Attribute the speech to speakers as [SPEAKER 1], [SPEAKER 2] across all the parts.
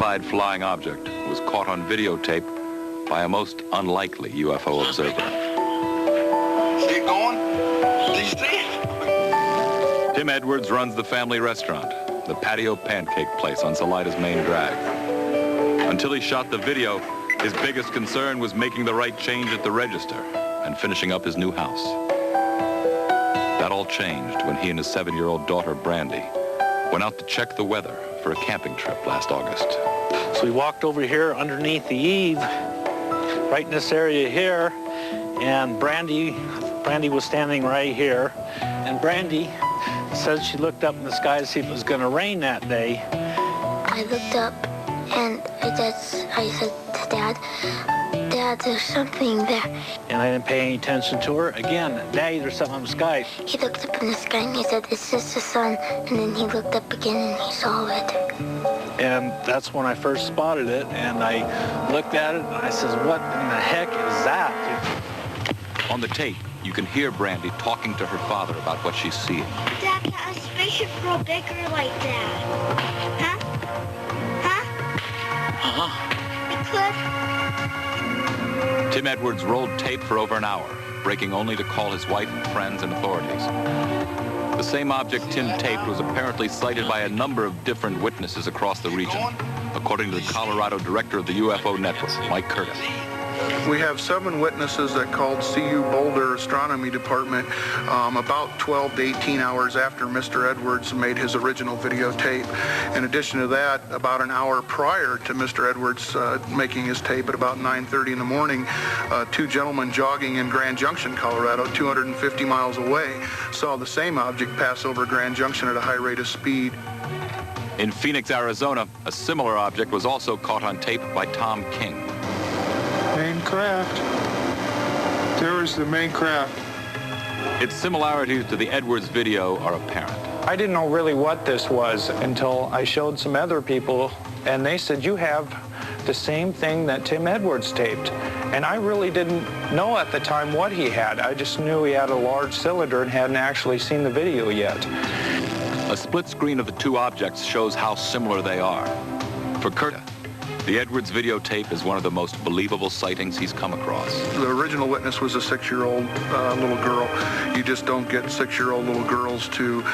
[SPEAKER 1] unidentified flying object was caught on videotape by a most unlikely UFO observer.
[SPEAKER 2] See it going? Do you see it?
[SPEAKER 1] Tim Edwards runs the family restaurant, the Patio Pancake Place on Salida's main drag. Until he shot the video, his biggest concern was making the right change at the register and finishing up his new house. That all changed when he and his 7-year-old daughter, Brandy, went out to check the weather for a camping trip last August.
[SPEAKER 3] So we walked over here underneath the eave, right in this area here, and Brandy was standing right here, and Brandy said she looked up in the sky to see if it was going to rain that day.
[SPEAKER 4] I looked up and I said to Dad, "Dad, there's something there."
[SPEAKER 3] And I didn't pay any attention to her. Again, Daddy, there's something in the sky.
[SPEAKER 4] He looked up in the sky and he said, "It's just the sun." And then he looked up again and he saw it.
[SPEAKER 3] And that's when I first spotted it, and I looked at it and I said, "What in the heck is that?"
[SPEAKER 1] On the tape, you can hear Brandy talking to her father about what she's seeing.
[SPEAKER 4] Dad, can a spaceship grow bigger like that? Huh? It could.
[SPEAKER 1] Tim Edwards rolled tape for over an hour, breaking only to call his wife, friends, and authorities. The same object Tim taped was apparently sighted by a number of different witnesses across the region, according to the Colorado director of the UFO network, Mike Curtis.
[SPEAKER 5] We have 7 witnesses that called CU Boulder Astronomy Department about 12 to 18 hours after Mr. Edwards made his original videotape. In addition to that, about an hour prior to Mr. Edwards making his tape at about 9:30 in the morning, 2 gentlemen jogging in Grand Junction, Colorado, 250 miles away, saw the same object pass over Grand Junction at a high rate of speed.
[SPEAKER 1] In Phoenix, Arizona, a similar object was also caught on tape by Tom King.
[SPEAKER 6] Main craft. There is the main craft.
[SPEAKER 1] Its similarities to the Edwards video are apparent.
[SPEAKER 7] I didn't know really what this was until I showed some other people, and they said, "You have the same thing that Tim Edwards taped." And I really didn't know at the time what he had. I just knew he had a large cylinder and hadn't actually seen the video yet.
[SPEAKER 1] A split screen of the 2 objects shows how similar they are. For Kurt, the Edwards videotape is one of the most believable sightings he's come across.
[SPEAKER 5] The original witness was a 6-year-old little girl. You just don't get 6-year-old little girls to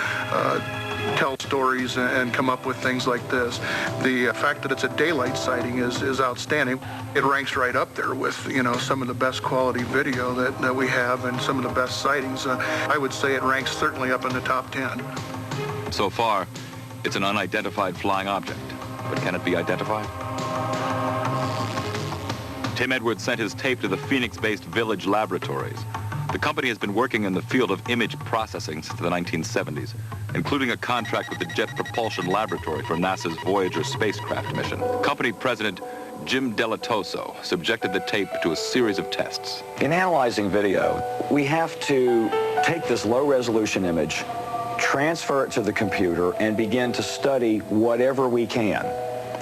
[SPEAKER 5] tell stories and come up with things like this. The fact that it's a daylight sighting is outstanding. It ranks right up there with, some of the best quality video that we have and some of the best sightings. I would say it ranks certainly up in the top 10.
[SPEAKER 1] So far, it's an unidentified flying object. But can it be identified? Tim Edwards sent his tape to the Phoenix-based Village Laboratories. The company has been working in the field of image processing since the 1970s, including a contract with the Jet Propulsion Laboratory for NASA's Voyager spacecraft mission. Company president Jim Delatoso subjected the tape to a series of tests.
[SPEAKER 8] In analyzing video, we have to take this low-resolution image, transfer it to the computer, and begin to study whatever we can.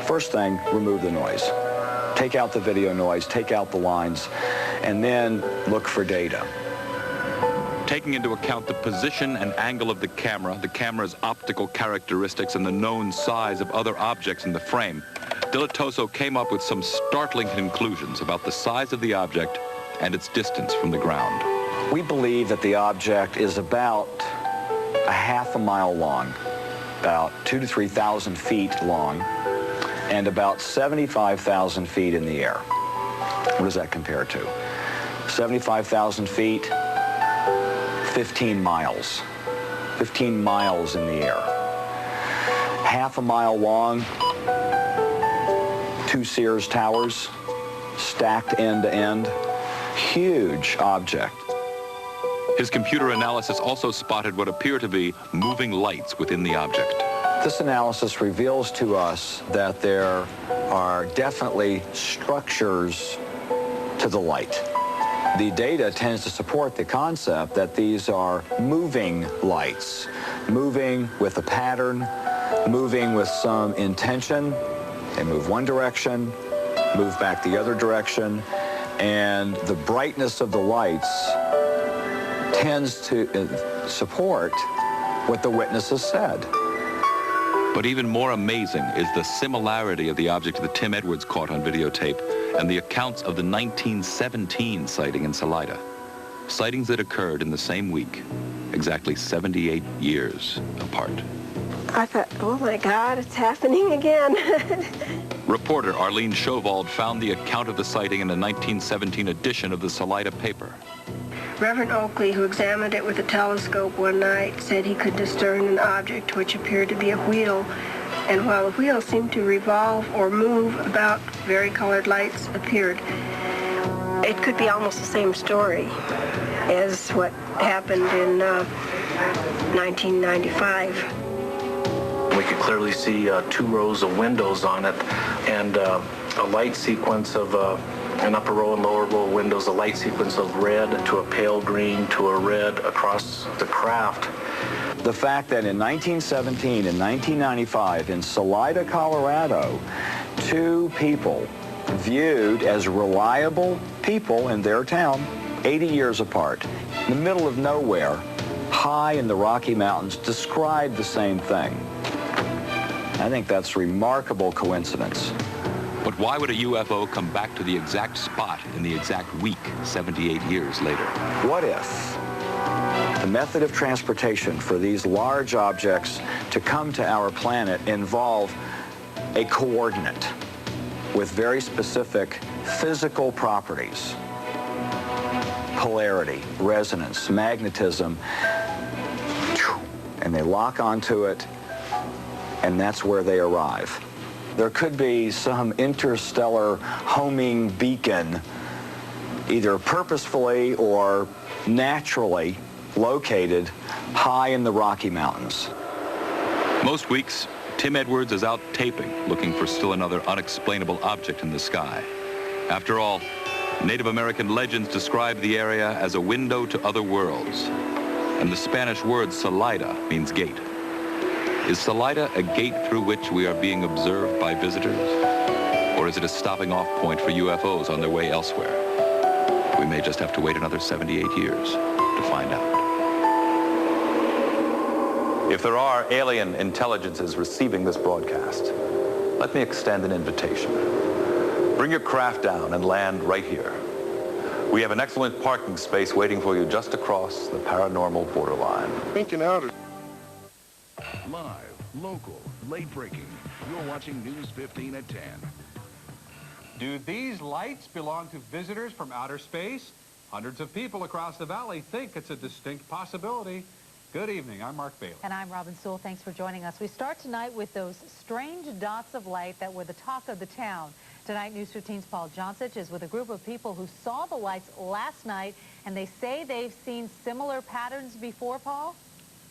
[SPEAKER 8] First thing, remove the noise. Take out the video noise, take out the lines, and then look for data.
[SPEAKER 1] Taking into account the position and angle of the camera's optical characteristics, and the known size of other objects in the frame, Delatoso came up with some startling conclusions about the size of the object and its distance from the ground.
[SPEAKER 8] We believe that the object is about a half a mile long, about 2,000 to 3,000 feet long, and about 75,000 feet in the air. What does that compare to? 75,000 feet, 15 miles. 15 miles in the air. Half a mile long, 2 Sears towers, stacked end to end. Huge object.
[SPEAKER 1] His computer analysis also spotted what appear to be moving lights within the object.
[SPEAKER 8] This analysis reveals to us that there are definitely structures to the light. The data tends to support the concept that these are moving lights, moving with a pattern, moving with some intention. They move one direction, move back the other direction, and the brightness of the lights tends to support what the witnesses said.
[SPEAKER 1] But even more amazing is the similarity of the object that Tim Edwards caught on videotape and the accounts of the 1917 sighting in Salida. Sightings that occurred in the same week, exactly 78 years apart.
[SPEAKER 9] I thought, oh my God, it's happening again.
[SPEAKER 1] Reporter Arlene Chauvold found the account of the sighting in a 1917 edition of the Salida paper.
[SPEAKER 9] Reverend Oakley, who examined it with a telescope one night, said he could discern an object which appeared to be a wheel, and while the wheel seemed to revolve or move about, varicolored lights appeared. It could be almost the same story as what happened in 1995.
[SPEAKER 3] We could clearly see 2 rows of windows on it, and a light sequence of an upper row and lower row of windows, a light sequence of red to a pale green to a red across the craft.
[SPEAKER 8] The fact that in 1917 and 1995 in Salida, Colorado, 2 people viewed as reliable people in their town, 80 years apart, in the middle of nowhere, high in the Rocky Mountains, described the same thing. I think that's remarkable coincidence.
[SPEAKER 1] But why would a UFO come back to the exact spot in the exact week, 78 years later?
[SPEAKER 8] What if the method of transportation for these large objects to come to our planet involve a coordinate with very specific physical properties? Polarity, resonance, magnetism, and they lock onto it, and that's where they arrive. There could be some interstellar homing beacon, either purposefully or naturally located high in the Rocky Mountains.
[SPEAKER 1] Most weeks, Tim Edwards is out taping, looking for still another unexplainable object in the sky. After all, Native American legends describe the area as a window to other worlds, and the Spanish word Salida means gate. Is Salida a gate through which we are being observed by visitors? Or is it a stopping off point for UFOs on their way elsewhere? We may just have to wait another 78 years to find out. If there are alien intelligences receiving this broadcast, let me extend an invitation. Bring your craft down and land right here. We have an excellent parking space waiting for you just across the paranormal borderline.
[SPEAKER 6] Thinking out of...
[SPEAKER 10] Live, local, late breaking. You're watching News 15 at 10.
[SPEAKER 11] Do these lights belong to visitors from outer space? Hundreds of people across the valley think it's a distinct possibility. Good evening, I'm Mark Bailey.
[SPEAKER 12] And I'm Robin Sewell. Thanks for joining us. We start tonight with those strange dots of light that were the talk of the town. Tonight, News 15's Paul Johnsich is with a group of people who saw the lights last night, and they say they've seen similar patterns before, Paul?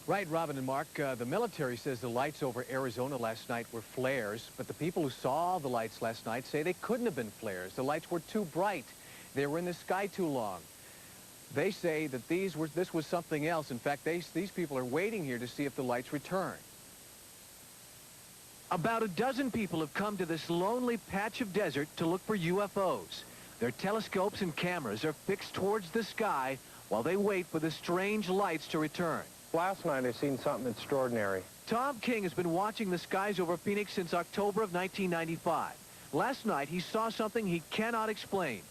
[SPEAKER 13] Right, Robin and Mark. The military says the lights over Arizona last night were flares, but the people who saw the lights last night say they couldn't have been flares. The lights were too bright. They were in the sky too long. They say that this was something else. In fact, these people are waiting here to see if the lights return. About a dozen people have come to this lonely patch of desert to look for UFOs. Their telescopes and cameras are fixed towards the sky while they wait for the strange lights to return.
[SPEAKER 7] Last night I seen something extraordinary.
[SPEAKER 13] Tom King has been watching the skies over Phoenix since October of 1995. Last night he saw something he cannot explain.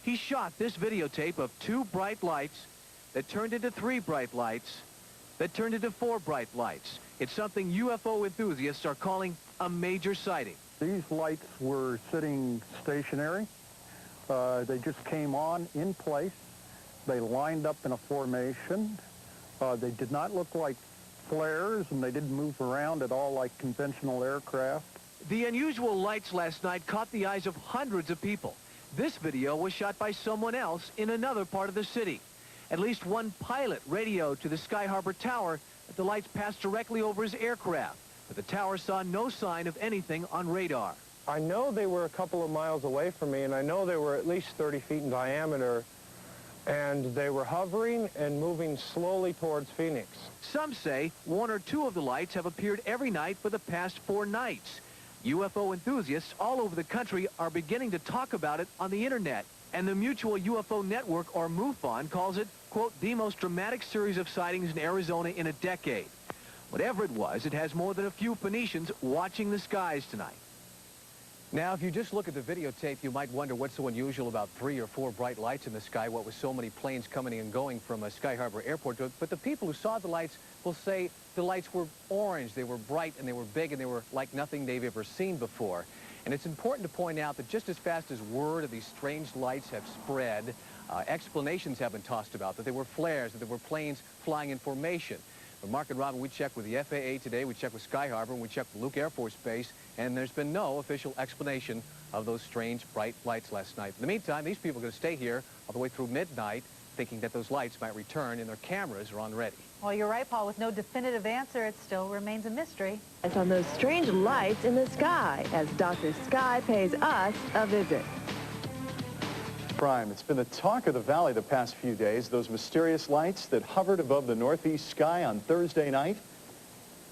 [SPEAKER 13] He shot this videotape of 2 bright lights that turned into 3 bright lights that turned into 4 bright lights. It's something UFO enthusiasts are calling a major sighting.
[SPEAKER 14] These lights were sitting stationary. They just came on in place. They lined up in a formation. They did not look like flares, and they didn't move around at all like conventional aircraft.
[SPEAKER 13] The unusual lights last night caught the eyes of hundreds of people. This video was shot by someone else in another part of the city. At least one pilot radioed to the Sky Harbor Tower that the lights passed directly over his aircraft, but the tower saw no sign of anything on radar.
[SPEAKER 7] I know they were a couple of miles away from me, and I know they were at least 30 feet in diameter, and they were hovering and moving slowly towards Phoenix.
[SPEAKER 13] Some say 1 or 2 of the lights have appeared every night for the past 4 nights. UFO enthusiasts all over the country are beginning to talk about it on the internet, and the Mutual UFO Network, or MUFON, calls it, quote, the most dramatic series of sightings in Arizona in a decade. Whatever it was, it has more than a few Phoenicians watching the skies tonight. Now, if you just look at the videotape, you might wonder what's so unusual about 3 or 4 bright lights in the sky, what with so many planes coming and going from Sky Harbor Airport. But the people who saw the lights will say the lights were orange, they were bright, and they were big, and they were like nothing they've ever seen before. And it's important to point out that just as fast as word of these strange lights have spread, explanations have been tossed about, that they were flares, that there were planes flying in formation. But Mark and Robin, we checked with the FAA today, we checked with Sky Harbor, and we checked with Luke Air Force Base, and there's been no official explanation of those strange bright lights last night. In the meantime, these people are going to stay here all the way through midnight, thinking that those lights might return and their cameras are on ready.
[SPEAKER 12] Well, you're right, Paul. With no definitive answer, it still remains a mystery.
[SPEAKER 15] It's on those strange lights in the sky as Dr. Sky pays us a visit.
[SPEAKER 16] Prime. It's been the talk of the valley the past few days, those mysterious lights that hovered above the northeast sky on Thursday night.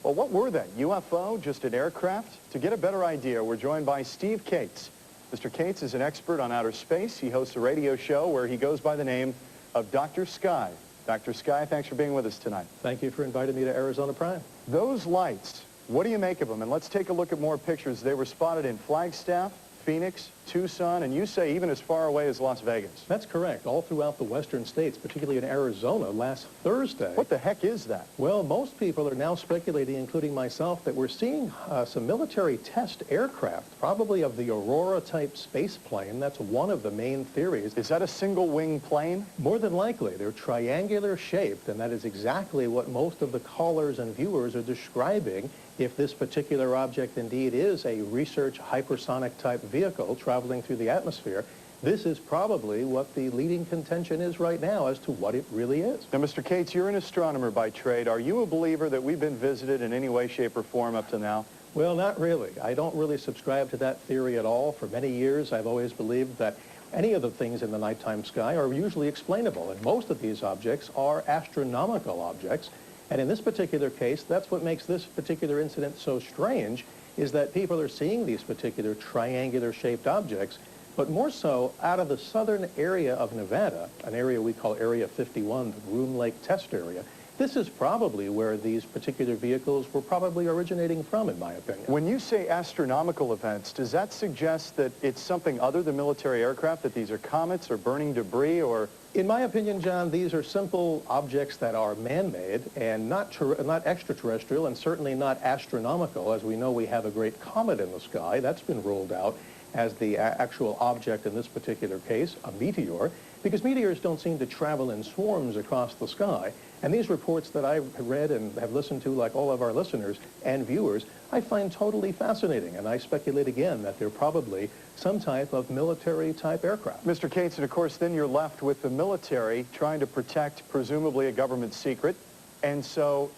[SPEAKER 16] Well, what were they? UFO? Just an aircraft? To get a better idea, we're joined by Steve Cates. Mr. Cates is an expert on outer space. He hosts a radio show where he goes by the name of Dr. Sky. Dr. Sky, thanks for being with us tonight.
[SPEAKER 17] Thank you for inviting me to Arizona Prime.
[SPEAKER 16] Those lights, what do you make of them? And let's take a look at more pictures. They were spotted in Flagstaff, Phoenix, Tucson, and you say even as far away as Las Vegas.
[SPEAKER 17] That's correct. All throughout the western states, particularly in Arizona, last Thursday.
[SPEAKER 16] What the heck is that?
[SPEAKER 17] Well, most people are now speculating, including myself, that we're seeing some military test aircraft, probably of the Aurora-type space plane. That's one of the main theories.
[SPEAKER 16] Is that a single-wing plane?
[SPEAKER 17] More than likely. They're triangular shaped, and that is exactly what most of the callers and viewers are describing. If this particular object indeed is a research hypersonic type vehicle traveling through the atmosphere, this is probably what the leading contention is right now as to what it really is.
[SPEAKER 16] Now, Mr. Cates, you're an astronomer by trade. Are you a believer that we've been visited in any way, shape, or form up to now?
[SPEAKER 17] Well, not really. I don't really subscribe to that theory at all. For many years, I've always believed that any of the things in the nighttime sky are usually explainable, and most of these objects are astronomical objects. And in this particular case, that's what makes this particular incident so strange, is that people are seeing these particular triangular-shaped objects, but more so out of the southern area of Nevada, an area we call Area 51, the Groom Lake Test Area. This is probably where these particular vehicles were probably originating from, in my opinion.
[SPEAKER 16] When you say astronomical events, does that suggest that it's something other than military aircraft, that these are comets or burning debris, or...
[SPEAKER 17] In my opinion, John, these are simple objects that are man-made and not extraterrestrial and certainly not astronomical. As we know, we have a great comet in the sky. That's been ruled out as the actual object in this particular case, a meteor, because meteors don't seem to travel in swarms across the sky. And these reports that I've read and have listened to, like all of our listeners and viewers, I find totally fascinating. And I speculate again that they're probably some type of military-type aircraft.
[SPEAKER 16] Mr. Cates, and of course, then you're left with the military trying to protect, presumably, a government secret. And so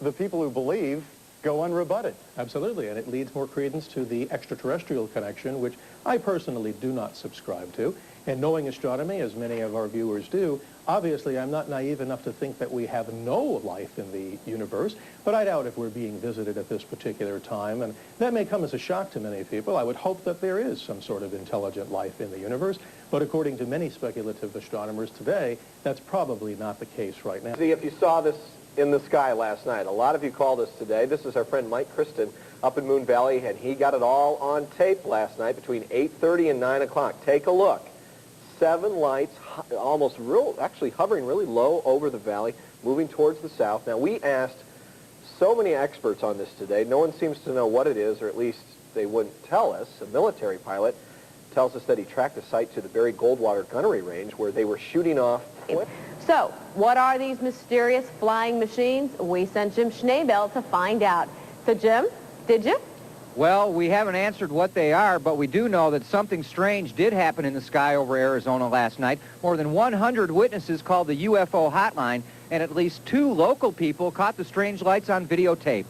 [SPEAKER 16] the people who believe go unrebutted.
[SPEAKER 17] Absolutely, and it leads more credence to the extraterrestrial connection, which I personally do not subscribe to. And knowing astronomy, as many of our viewers do, obviously I'm not naive enough to think that we have no life in the universe, but I doubt if we're being visited at this particular time, and that may come as a shock to many people. I would hope that there is some sort of intelligent life in the universe, but according to many speculative astronomers today, that's probably not the case right now.
[SPEAKER 18] See, if you saw this in the sky last night, a lot of you called us today. This is our friend Mike Kristen up in Moon Valley, and he got it all on tape last night between 8:30 and 9 o'clock. Take a look. 7 lights, actually hovering really low over the valley, moving towards the south. Now, we asked so many experts on this today. No one seems to know what it is, or at least they wouldn't tell us. A military pilot tells us that he tracked the site to the Barry Goldwater gunnery range where they were shooting off.
[SPEAKER 15] So, what are these mysterious flying machines? We sent Jim Schnabel to find out. So, Jim, did you?
[SPEAKER 19] Well, we haven't answered what they are, but we do know that something strange did happen in the sky over Arizona last night. More than 100 witnesses called the UFO hotline, and at least 2 local people caught the strange lights on videotape.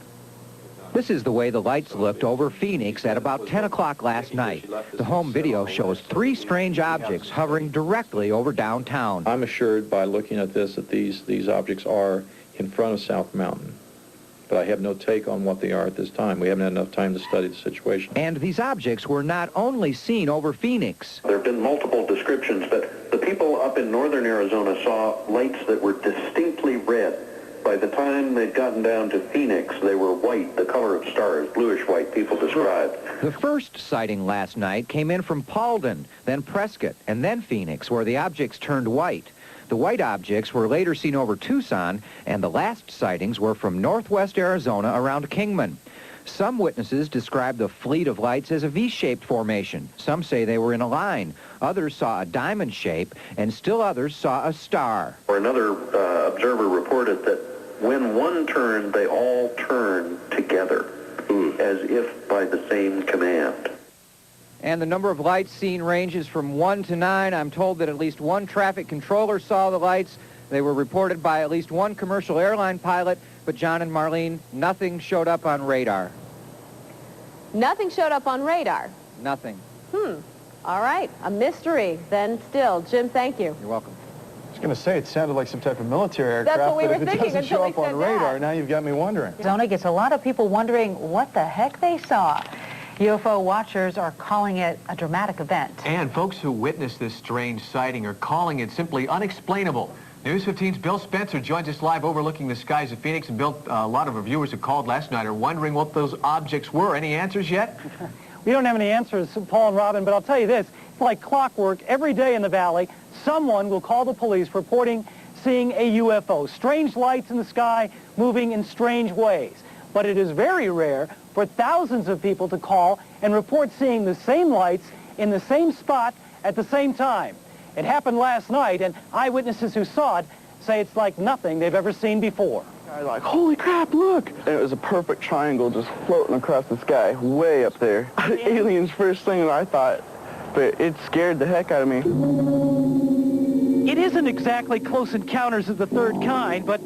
[SPEAKER 19] This is the way the lights looked over Phoenix at about 10 o'clock last night. The home video shows 3 strange objects hovering directly over downtown.
[SPEAKER 20] I'm assured by looking at this that these objects are in front of South Mountain. But I have no take on what they are at this time. We haven't had enough time to study the situation.
[SPEAKER 19] And these objects were not only seen over Phoenix.
[SPEAKER 21] There have been multiple descriptions, but the people up in northern Arizona saw lights that were distinctly red. By the time they'd gotten down to Phoenix, they were white, the color of stars, bluish-white, people described.
[SPEAKER 19] The first sighting last night came in from Paulden, then Prescott, and then Phoenix, where the objects turned white. The white objects were later seen over Tucson, and the last sightings were from northwest Arizona around Kingman. Some witnesses described the fleet of lights as a V-shaped formation. Some say they were in a line. Others saw a diamond shape, and still others saw a star.
[SPEAKER 21] Another observer reported that when one turned, they all turned together, as if by the same command.
[SPEAKER 19] And the number of lights seen ranges from 1 to 9. I'm told that at least one traffic controller saw the lights. They were reported by at least one commercial airline pilot, but John and Marlene, nothing showed up on radar.
[SPEAKER 15] Nothing showed up on radar?
[SPEAKER 19] Nothing.
[SPEAKER 15] All right, a mystery then still. Jim, thank you.
[SPEAKER 19] You're welcome.
[SPEAKER 16] I was going to say, it sounded like some type of military aircraft,
[SPEAKER 15] That's what we
[SPEAKER 16] but
[SPEAKER 15] were
[SPEAKER 16] if it
[SPEAKER 15] thinking
[SPEAKER 16] doesn't show
[SPEAKER 15] until
[SPEAKER 16] up
[SPEAKER 15] we
[SPEAKER 16] on
[SPEAKER 15] said
[SPEAKER 16] radar,
[SPEAKER 15] that.
[SPEAKER 16] now you've got me wondering.
[SPEAKER 12] Arizona gets a lot of people wondering what the heck they saw. UFO watchers are calling it a dramatic event.
[SPEAKER 13] And folks who witnessed this strange sighting are calling it simply unexplainable. News 15's Bill Spencer joins us live overlooking the skies of Phoenix. And Bill, a lot of our viewers who called last night are wondering what those objects were. Any answers yet?
[SPEAKER 22] We don't have any answers, Paul and Robin, but I'll tell you this. It's like clockwork. Every day in the valley, someone will call the police reporting seeing a UFO. Strange lights in the sky moving in strange ways. But it is very rare for thousands of people to call and report seeing the same lights in the same spot at the same time. It happened last night, and eyewitnesses who saw it say it's like nothing they've ever seen before.
[SPEAKER 23] I was like, holy crap, look! And it was a perfect triangle just floating across the sky, way up there. Aliens, first thing that I thought, but it scared the heck out of me.
[SPEAKER 22] It isn't exactly close encounters of the third kind, but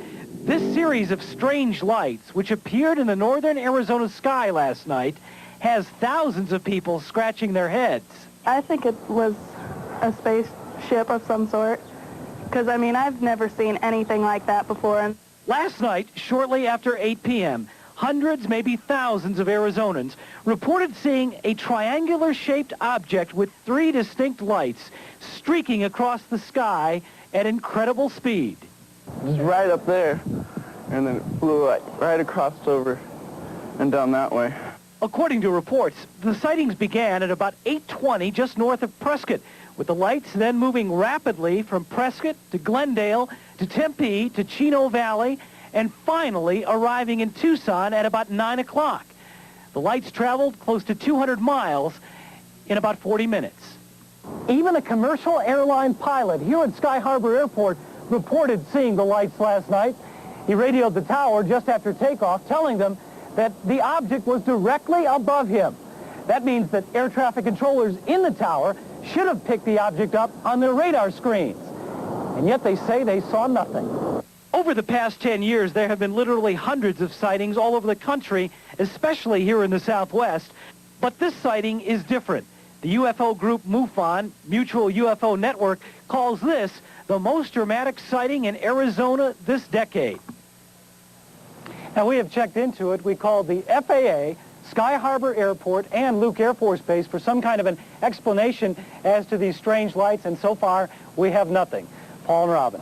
[SPEAKER 22] this series of strange lights, which appeared in the northern Arizona sky last night, has thousands of people scratching their heads.
[SPEAKER 24] I think it was a spaceship of some sort, because, I mean, I've never seen anything like that before.
[SPEAKER 22] Last night, shortly after 8 p.m., hundreds, maybe thousands of Arizonans reported seeing a triangular-shaped object with 3 distinct lights streaking across the sky at incredible speed.
[SPEAKER 23] Just right up there, and then it flew like right across over and down that way.
[SPEAKER 22] According to reports, the sightings began at about 8:20 just north of Prescott, with the lights then moving rapidly from Prescott to Glendale to Tempe to Chino Valley, and finally arriving in Tucson at about 9 o'clock. The lights traveled close to 200 miles in about 40 minutes. Even a commercial airline pilot here at Sky Harbor Airport reported seeing the lights last night. He radioed the tower just after takeoff, telling them that the object was directly above him. That means that air traffic controllers in the tower should have picked the object up on their radar screens. And yet they say they saw nothing. Over the past 10 years, there have been literally hundreds of sightings all over the country, especially here in the Southwest. But this sighting is different. The UFO group MUFON, Mutual UFO Network, calls this the most dramatic sighting in Arizona this decade. Now, we have checked into it. We called the FAA, Sky Harbor Airport, and Luke Air Force Base for some kind of an explanation as to these strange lights, and so far, we have nothing. Paul and Robin.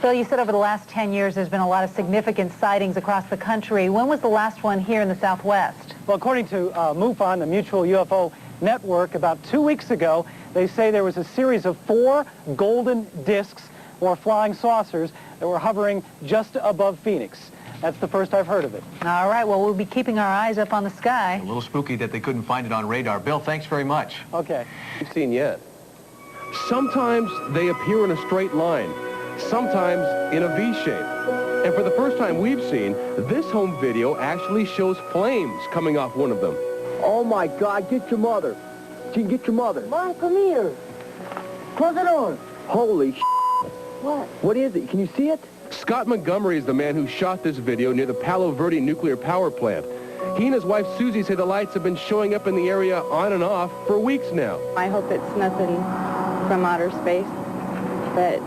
[SPEAKER 12] Bill, you said over the last 10 years there's been a lot of significant sightings across the country. When was the last one here in the Southwest?
[SPEAKER 22] Well, according to MUFON, the Mutual UFO Network, about 2 weeks ago, they say there was a series of 4 golden discs or flying saucers that were hovering just above Phoenix. That's the first I've heard of it.
[SPEAKER 12] All right, well, we'll be keeping our eyes up on the sky.
[SPEAKER 13] A little spooky that they couldn't find it on radar. Bill, thanks very much.
[SPEAKER 22] Okay.
[SPEAKER 25] You've seen yet. Sometimes they appear in a straight line, sometimes in a V shape. And for the first time we've seen, this home video actually shows flames coming off one of them.
[SPEAKER 26] Oh my God, get your mother. Get your mother. Mom, come here. Close the door. Holy What? What is it? Can you see it?
[SPEAKER 25] Scott Montgomery is the man who shot this video near the Palo Verde nuclear power plant. He and his wife Susie say the lights have been showing up in the area on and off for weeks now.
[SPEAKER 27] I hope it's nothing from outer space, but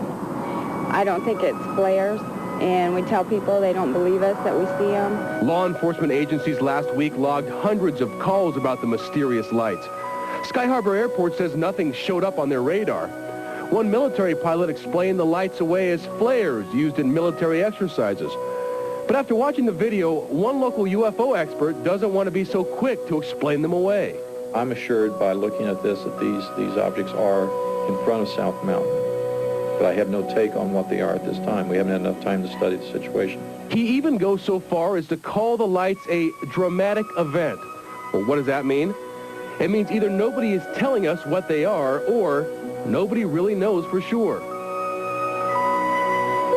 [SPEAKER 27] I don't think it's flares. And we tell people they don't believe us that we see them.
[SPEAKER 25] Law enforcement agencies last week logged hundreds of calls about the mysterious lights. Sky Harbor Airport says nothing showed up on their radar. One military pilot explained the lights away as flares used in military exercises. But after watching the video, one local UFO expert doesn't want to be so quick to explain them away.
[SPEAKER 20] I'm assured by looking at this that these objects are in front of South Mountain. But I have no take on what they are at this time. We haven't had enough time to study the situation.
[SPEAKER 25] He even goes so far as to call the lights a dramatic event. Well, what does that mean? It means either nobody is telling us what they are, or nobody really knows for sure.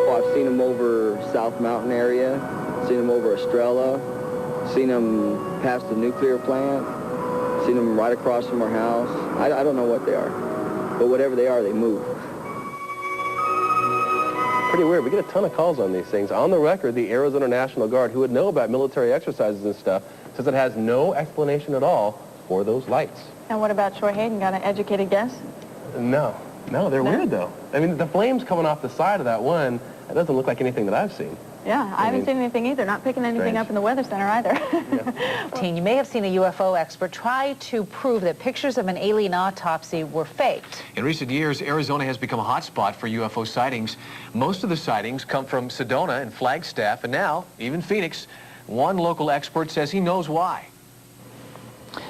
[SPEAKER 26] Well, I've seen them over South Mountain area, seen them over Estrella, seen them past the nuclear plant, seen them right across from our house. I don't know what they are, but whatever they are, they move.
[SPEAKER 25] Pretty weird. We get a ton of calls on these things. On the record, the Arizona National Guard, who would know about military exercises and stuff, says it has no explanation at all for those lights.
[SPEAKER 24] And what about Troy Hayden? Got an educated guess?
[SPEAKER 25] No, they're weird though. I mean, the flames coming off the side of that one, it doesn't look like anything that I've seen.
[SPEAKER 24] Yeah, I haven't seen anything either. Not picking anything up in the Weather Center either.
[SPEAKER 12] You may have seen a UFO expert try to prove that pictures of an alien autopsy were faked.
[SPEAKER 13] In recent years, Arizona has become a hotspot for UFO sightings. Most of the sightings come from Sedona and Flagstaff, and now even Phoenix. One local expert says he knows why.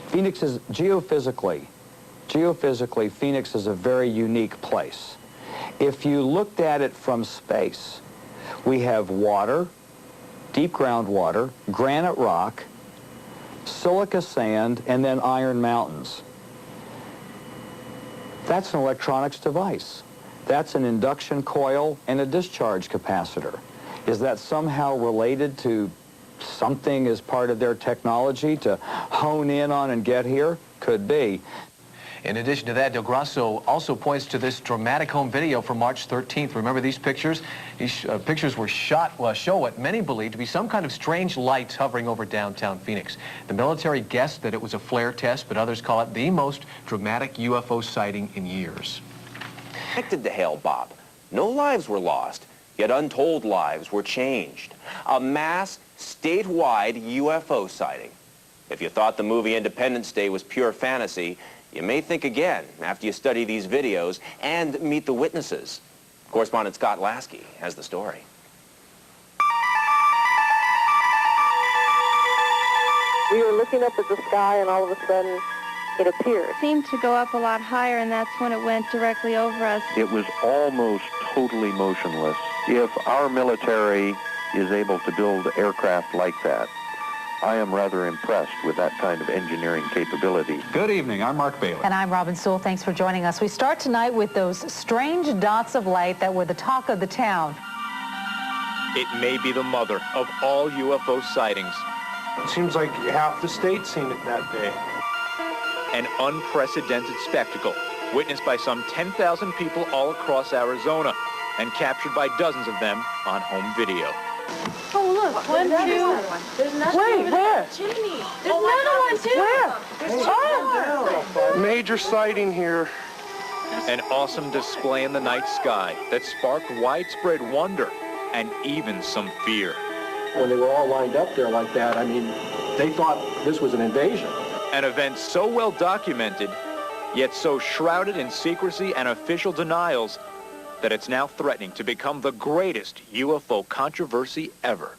[SPEAKER 1] Phoenix is geophysically, Phoenix is a very unique place. If you looked at it from space, we have water, deep groundwater, granite rock, silica sand, and then iron mountains. That's an electronics device. That's an induction coil and a discharge capacitor. Is that somehow related to something as part of their technology to hone in on and get here? Could be.
[SPEAKER 13] In addition to that, Del Grosso also points to this dramatic home video from March 13th. Remember these pictures? These pictures were shot, show what many believe to be some kind of strange lights hovering over downtown Phoenix. The military guessed that it was a flare test, but others call it the most dramatic UFO sighting in years.
[SPEAKER 2] Connected to Hale Bob. No lives were lost, yet untold lives were changed. A mass statewide UFO sighting. If you thought the movie Independence Day was pure fantasy, you may think again after you study these videos and meet the witnesses. Correspondent Scott Lasky has the story.
[SPEAKER 3] We were looking up at the sky, and all of a sudden, it appeared.
[SPEAKER 27] It seemed to go up a lot higher, and that's when it went directly over us.
[SPEAKER 21] It was almost totally motionless. If our military is able to build aircraft like that, I am rather impressed with that kind of engineering capability.
[SPEAKER 11] Good evening. I'm Mark Bailey.
[SPEAKER 12] And I'm Robin Sewell. Thanks for joining us. We start tonight with those strange dots of light that were the talk of the town.
[SPEAKER 7] It may be the mother of all UFO sightings.
[SPEAKER 4] It seems like half the state's seen it that day.
[SPEAKER 7] An unprecedented spectacle, witnessed by some 10,000 people all across Arizona, and captured by dozens of them on home video.
[SPEAKER 24] Oh, look. One, two. There's another one. Wait, where? Chimney. There's another one, too. Where? There's two.
[SPEAKER 4] Major sighting here.
[SPEAKER 7] An awesome display in the night sky that sparked widespread wonder and even some fear.
[SPEAKER 17] When they were all lined up there like that, I mean, they thought this was an invasion.
[SPEAKER 7] An event so well documented, yet so shrouded in secrecy and official denials, that it's now threatening to become the greatest UFO controversy ever.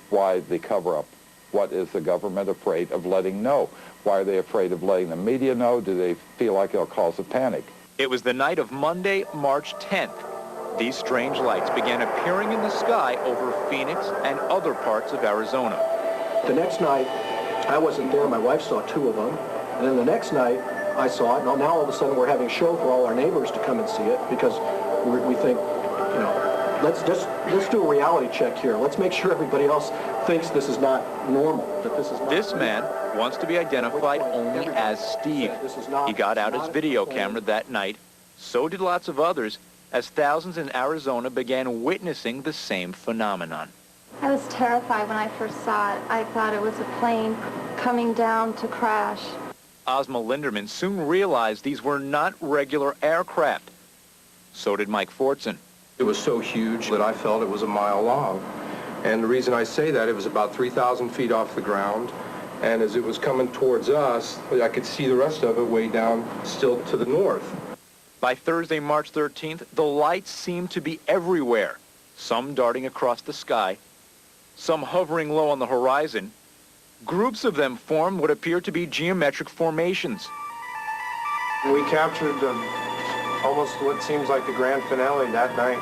[SPEAKER 5] Why the cover-up? What is the government afraid of letting know? Why are they afraid of letting the media know? Do they feel like it'll cause a panic?
[SPEAKER 7] It was the night of Monday, March 10th. These strange lights began appearing in the sky over Phoenix and other parts of Arizona.
[SPEAKER 17] The next night, I wasn't there. My wife saw two of them. And then the next night, I saw it. Now all of a sudden, we're having a show for all our neighbors to come and see it because we think, you know, let's do a reality check here. Let's make sure everybody else thinks this is not normal, that this is not...
[SPEAKER 7] This man wants to be identified only as Steve. He got out his video camera that night. So did lots of others, as thousands in Arizona began witnessing the same phenomenon.
[SPEAKER 27] I was terrified when I first saw it. I thought it was a plane coming down to crash.
[SPEAKER 7] Ozma Linderman soon realized these were not regular aircraft. So did Mike Fortson.
[SPEAKER 25] It was so huge that I felt it was a mile long. And the reason I say that, it was about 3,000 feet off the ground. And as it was coming towards us, I could see the rest of it way down still to the north.
[SPEAKER 7] By Thursday, March 13th, the lights seemed to be everywhere, some darting across the sky,
[SPEAKER 6] some hovering low on the horizon. Groups of them form what appear to be geometric formations.
[SPEAKER 4] We captured almost what seems like the grand finale that night.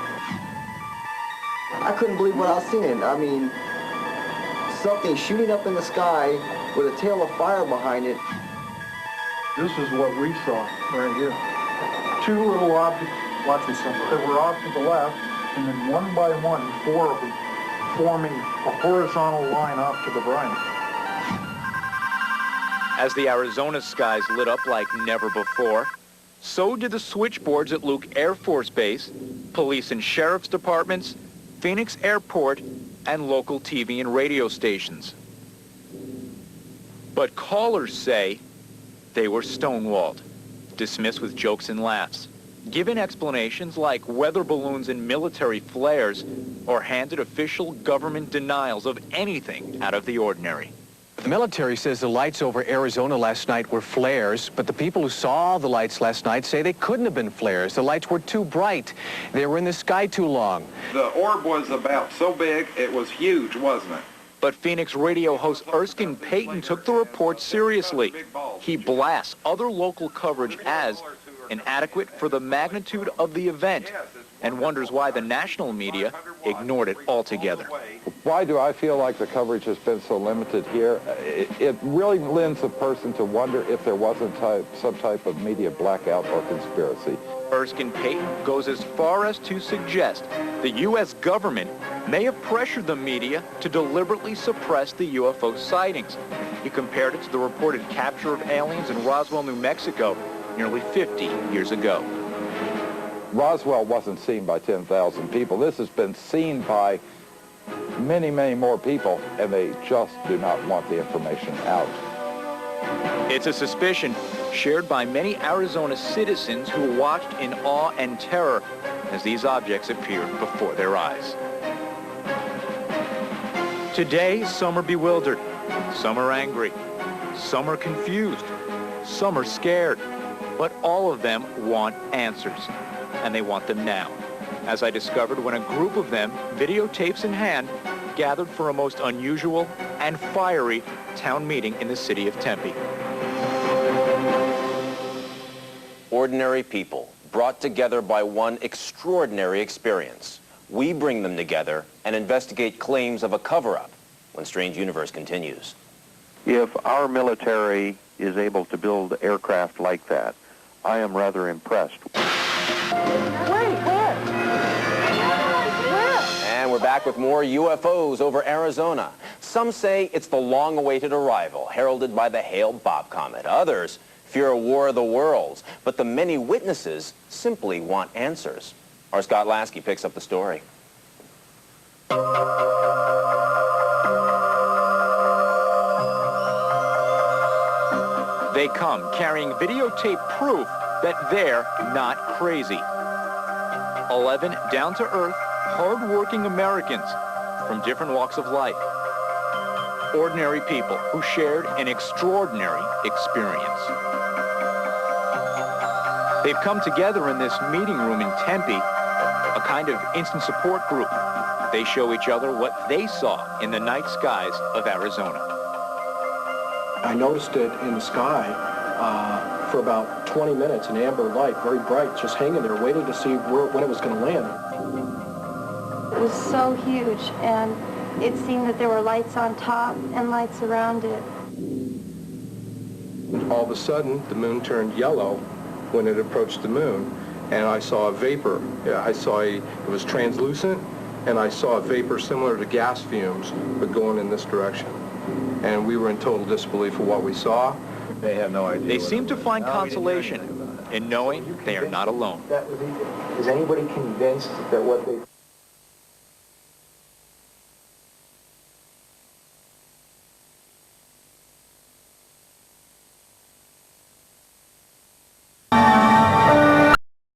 [SPEAKER 26] I couldn't believe what I was seeing. I mean, something shooting up in the sky with a tail of fire behind it.
[SPEAKER 8] This is what we saw right here. Two little objects, watch this, that were off to the left, and then one by one, four of them forming a horizontal line off to the right.
[SPEAKER 6] As the Arizona skies lit up like never before, so did the switchboards at Luke Air Force Base, police and sheriff's departments, Phoenix Airport, and local TV and radio stations. But callers say they were stonewalled, dismissed with jokes and laughs, given explanations like weather balloons and military flares, or handed official government denials of anything out of the ordinary.
[SPEAKER 13] The military says the lights over Arizona last night were flares, but the people who saw the lights last night say they couldn't have been flares. The lights were too bright. They were in the sky too long.
[SPEAKER 5] The orb was about so big, it was huge, wasn't it?
[SPEAKER 6] But Phoenix radio host Erskine Payton took the report seriously. He blasts other local coverage as inadequate for the magnitude of the event and wonders why the national media ignored it altogether.
[SPEAKER 5] Why do I feel like the coverage has been so limited here? It really lends a person to wonder if there wasn't some type of media blackout or conspiracy.
[SPEAKER 6] Erskine Payton goes as far as to suggest the U.S. government may have pressured the media to deliberately suppress the UFO sightings. He compared it to the reported capture of aliens in Roswell, New Mexico, nearly 50 years ago.
[SPEAKER 5] Roswell wasn't seen by 10,000 people. This has been seen by many, many more people, and they just do not want the information out.
[SPEAKER 6] It's a suspicion shared by many Arizona citizens who watched in awe and terror as these objects appeared before their eyes. Today, some are bewildered, some are angry, some are confused, some are scared, but all of them want answers, and they want them now, as I discovered when a group of them, videotapes in hand, gathered for a most unusual and fiery town meeting in the city of Tempe.
[SPEAKER 2] Ordinary people brought together by one extraordinary experience. We bring them together and investigate claims of a cover-up when Strange Universe continues.
[SPEAKER 21] If our military is able to build aircraft like that, I am rather impressed.
[SPEAKER 2] And we're back with more UFOs over Arizona. Some say it's the long-awaited arrival, heralded by the Hale-Bopp comet. Others fear a war of the worlds, but the many witnesses simply want answers. Our Scott Lasky picks up the story.
[SPEAKER 6] They come carrying videotape proof that they're not crazy. 11 down-to-earth, hard-working Americans from different walks of life. Ordinary people who shared an extraordinary experience. They've come together in this meeting room in Tempe, a kind of instant support group. They show each other what they saw in the night skies of Arizona.
[SPEAKER 17] I noticed it in the sky for about 20 minutes, an amber light, very bright, just hanging there, waiting to see when it was going to land.
[SPEAKER 9] It was so huge, and it seemed that there were lights on top and lights around it.
[SPEAKER 25] All of a sudden, the moon turned yellow when it approached the moon, and I saw a vapor. Yeah, it was translucent, and I saw a vapor similar to gas fumes, but going in this direction. And we were in total disbelief of what we saw.
[SPEAKER 1] They have no idea.
[SPEAKER 6] They seem to find consolation in knowing they are not alone.
[SPEAKER 10] Is anybody convinced that what they